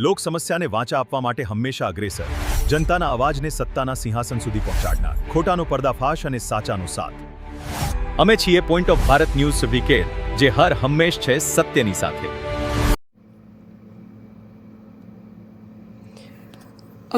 લોક સમસ્યાને વાચા આપવા માટે હંમેશા અગ્રેસર, જનતાના અવાજને સત્તાના સિંહાસન સુધી પહોંચાડનાર, ખોટાનો પર્દાફાશ અને સાચાનો સાથ. અમે છીએ point of Bharat news syndicate, જે હર હંમેશ છે સત્યની સાથે.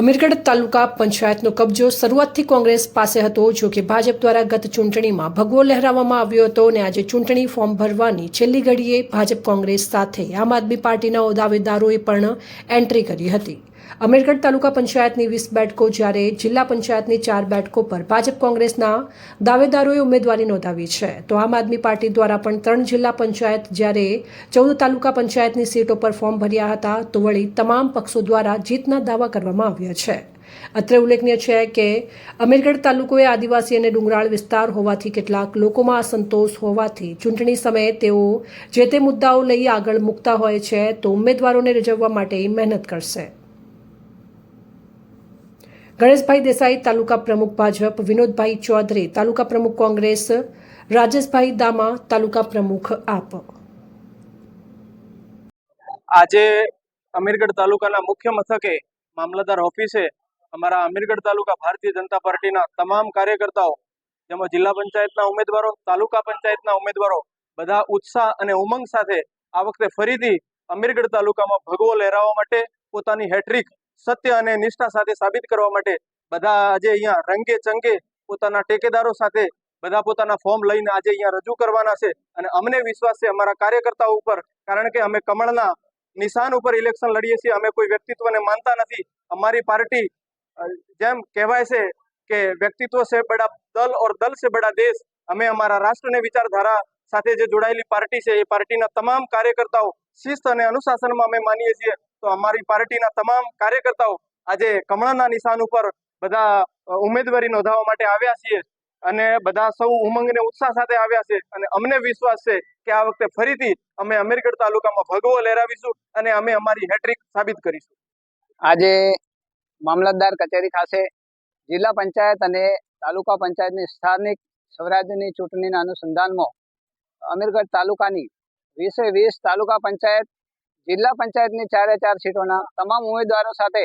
અમીરગઢ તાલુકા પંચાયતનો કબજો શરૂઆતથી કોંગ્રેસ પાસે હતો, જો કે ભાજપ દ્વારા ગત ચૂંટણીમાં ભગવો લહેરાવવામાં આવ્યો હતો અને આજે ચૂંટણી ફોર્મ ભરવાની છેલ્લી ઘડીએ ભાજપ કોંગ્રેસ સાથે આમ આદમી પાર્ટીના દાવેદારોએ પણ એન્ટ્રી કરી હતી. અમીરગઢ તાલુકા પંચાયતની 20 બેઠકો, જ્યારે જિલ્લા પંચાયતની 4 બેઠકો પર ભાજપ કોંગ્રેસના દાવેદારોએ ઉમેદવારી નોંધાવી છે, તો આમ આદમી પાર્ટી દ્વારા પણ 3 જિલ્લા પંચાયત જ્યારે 14 તાલુકા પંચાયતની સીટો પર ફોર્મ ભર્યા હતા, તો વળી તમામ પક્ષો દ્વારા જીતના દાવા કરવામાં આવ્યા છે. અત્રે ઉલ્લેખનીય છે કે અમીરગઢ તાલુકો એ આદિવાસી અને ડુંગરાળ વિસ્તાર હોવાથી કેટલાક લોકોમાં અસંતોષ હોવાથી ચૂંટણી સમયે તેઓ જે તે મુદ્દાઓ લઈ આગળ મૂકતા હોય છે, તો ઉમેદવારોને રીઝવવા માટે મહેનત કરશે. ગણેશભાઈ દેસાઈ તાલુકા પ્રમુખ ભાજપ, વિનોદભાઈ ચૌધરી તાલુકા પ્રમુખ કોંગ્રેસ, રાજેશભાઈ દામા તાલુકા પ્રમુખ આપ. આજે અમીરગઢ તાલુકાના મુખ્ય મથકે મામલતદાર ઓફિસે અમારા અમીરગઢ તાલુકા ભારતીય જનતા પાર્ટીના તમામ કાર્યકર્તાઓ, જેમાં જિલ્લા પંચાયતના ઉમેદવારો, તાલુકા પંચાયતના ઉમેદવારો બધા ઉત્સાહ અને ઉમંગ સાથે આ વખતે ફરીથી અમીરગઢ તાલુકામાં ભગવો લહેરાવવા માટે, પોતાની હેટ્રિક સત્ય અને નિષ્ઠા સાથે સાબિત કરવા માટે બધા આજે અહીંયા રંગે ચંગે પોતાના ટેકેદારો સાથે બધા પોતાના ફોર્મ લઈને આજે અહીંયા રજૂ કરવાના છે. અને અમને વિશ્વાસ છે અમારા કાર્યકર્તાઓ ઉપર, કારણ કે અમે કમળના નિશાન ઉપર ઇલેક્શન લડીએ છીએ. અમે કોઈ વ્યક્તિત્વને માનતા નથી. અમારી પાર્ટી જેમ કહેવાય છે કે વ્યક્તિત્વ સે બડા દલ ઓર દલ સે બડા દેશ. અમે અમારા રાષ્ટ્રની વિચારધારા સાથે જે જોડાયેલી પાર્ટી છે, એ પાર્ટીના તમામ કાર્યકર્તાઓ શિસ્ત અને અનુશાસનમાં અમે માનીએ છીએ. તો અમારી પાર્ટીના તમામ કાર્યકર્તાઓ આજે કમળના નિશાન ઉપર બધા ઉમેદવારી નોંધાવવા માટે આવ્યા છીએ અને બધા સૌ ઉમંગ અને ઉત્સાહ સાથે આવ્યા છે. અને અમને વિશ્વાસ છે કે આ વખતે ફરીથી અમે અમીરગઢ તાલુકામાં ભગવો લહેરાવીશું અને અમે અમારી હેટ્રિક સાબિત કરીશું. આજે મામલતદાર કચેરી ખાતે જિલ્લા પંચાયત અને તાલુકા પંચાયતની સ્થાનિક સ્વરાજ્યની ચૂંટણીના અનુસંધાનમાં અમીરગઢ તાલુકાની 20 તાલુકા પંચાયત, જિલ્લા પંચાયતની 4 સીટોના તમામ ઉમેદવારો સાથે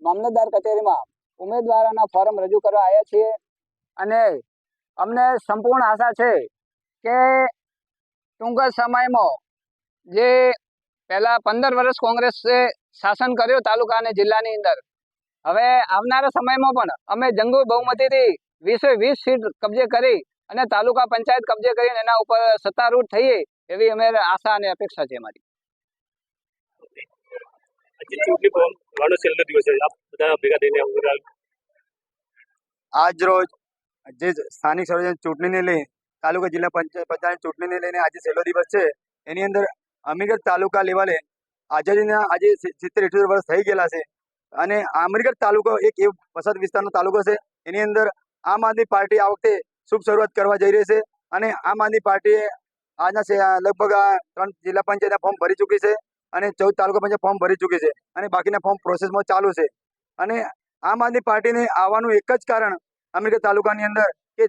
મામલતદાર કચેરીમાં ઉમેદવારોના ફોર્મ રજૂ કરવા આવ્યા છીએ. અને અમને સંપૂર્ણ આશા છે કે ટૂંક જ સમયમાં જે પહેલા 15 વર્ષ કોંગ્રેસે શાસન કર્યું તાલુકા અને જિલ્લાની અંદર, હવે આવનારા સમયમાં પણ અમે જંગી બહુમતીથી 20 સીટ કબજે કરી અને તાલુકા પંચાયત કબજે કરીને એના ઉપર સત્તારૂઢ થઈએ એવી અમે આશા અને અપેક્ષા છે અમારી. આજ રોજ જે સ્થાનિક સ્વરાજ્ય ચૂંટણીને લઈ તાલુકા જિલ્લા પંચાયત ચૂંટણીને લઈને આજે છેલ્લો દિવસ છે, એની અંદર અમીરગઢ તાલુકા લેવલે આઝાદીના આજે 70-78 વર્ષ થઈ ગયેલા છે. અને અમીરગઢ તાલુકો એક એવો પછાત વિસ્તારનો તાલુકો છે. એની અંદર આમ આદમી પાર્ટી આ વખતે શુભ શરૂઆત કરવા જઈ રહી છે. અને આમ આદમી પાર્ટીએ આજના લગભગ 3 જિલ્લા પંચાયતના ફોર્મ ભરી ચૂકી છે અને 14 તાલુકા પંચાયત ફોર્મ ભરી ચૂકી છે અને બાકીના ફોર્મ પ્રોસેસમાં ચાલુ છે. અને આમ આદમી પાર્ટીને આવવાનું એક જ કારણ અમીરગઢ તાલુકાની અંદર કે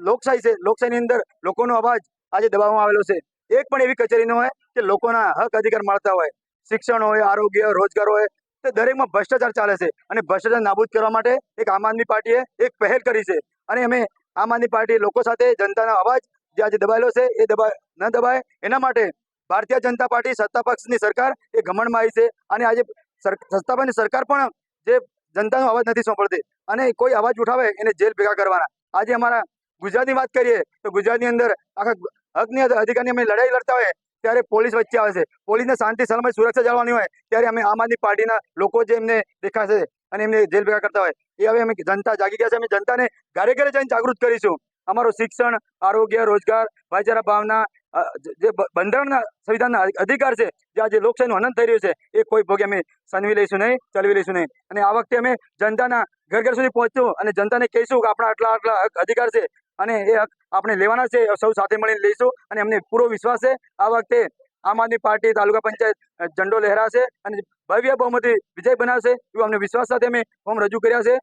લોકશાહી છે. લોકશાહીની અંદર લોકોનો અવાજ આજે દબાવવામાં આવેલો છે. એક પણ એવી કચેરી ન હોય કે લોકોના હક અધિકાર મળતા હોય. શિક્ષણ હોય, આરોગ્ય, રોજગાર હોય, તે દરેકમાં ભ્રષ્ટાચાર ચાલે છે. અને ભ્રષ્ટાચાર નાબૂદ કરવા માટે એક આમ આદમી પાર્ટીએ એક પહેલ કરી છે. અને અમે આમ આદમી પાર્ટી લોકો સાથે જનતાનો અવાજ જે આજે દબાયેલો છે એ ન દબાય એના માટે ભારતીય જનતા પાર્ટી સત્તા પક્ષની સરકાર એ ઘમંડમાં આવી છે. અને આજે સત્તા પક્ષની સરકાર પણ જે જનતાનો અવાજ નથી સાંભળતી અને કોઈ અવાજ ઉઠાવે એને જેલ ભેગા કરવાના. આજે અમારા ગુજરાતની વાત કરીએ તો ગુજરાતની અંદર આખા હકની અધિકારની અમે લડાઈ લડતા હોય ત્યારે પોલીસ વચ્ચે આવે છે. પોલીસને શાંતિ સલામત સુરક્ષા જાળવવાની હોય ત્યારે અમે આમ આદમી પાર્ટીના લોકો જે એમને દેખાશે અને એમને જેલ ભેગા કરતા હોય એ હવે અમે જનતા જાગી ગયા છે. અમે જનતાને ઘરે ઘરે જઈને જાગૃત કરીશું. અમારું શિક્ષણ, આરોગ્ય, રોજગાર, ભાઈચારા ભાવના, જે બંધારણના સંવિધાનના અધિકાર છે, જે આજે લોકશાહીનું હનન થઈ રહ્યું છે, એ કોઈ ભોગે અમે સનવી લઈશું નહીં, ચલવી લઈશું નહીં. અને આ વખતે અમે જનતાના ઘર ઘર સુધી પહોંચશું અને જનતાને કહીશું કે આપણા આટલા હક અધિકાર છે અને એ હક આપણે લેવાના છે. સૌ સાથે મળીને લઈશું અને અમને પૂરો વિશ્વાસ છે આ વખતે આમ આદમી પાર્ટી તાલુકા પંચાયત ઝંડો લહેરાશે અને ભવ્ય બહુમતી વિજય બનાવશે એવો અમને વિશ્વાસ સાથે અમે ફોર્મ રજૂ કર્યા છે.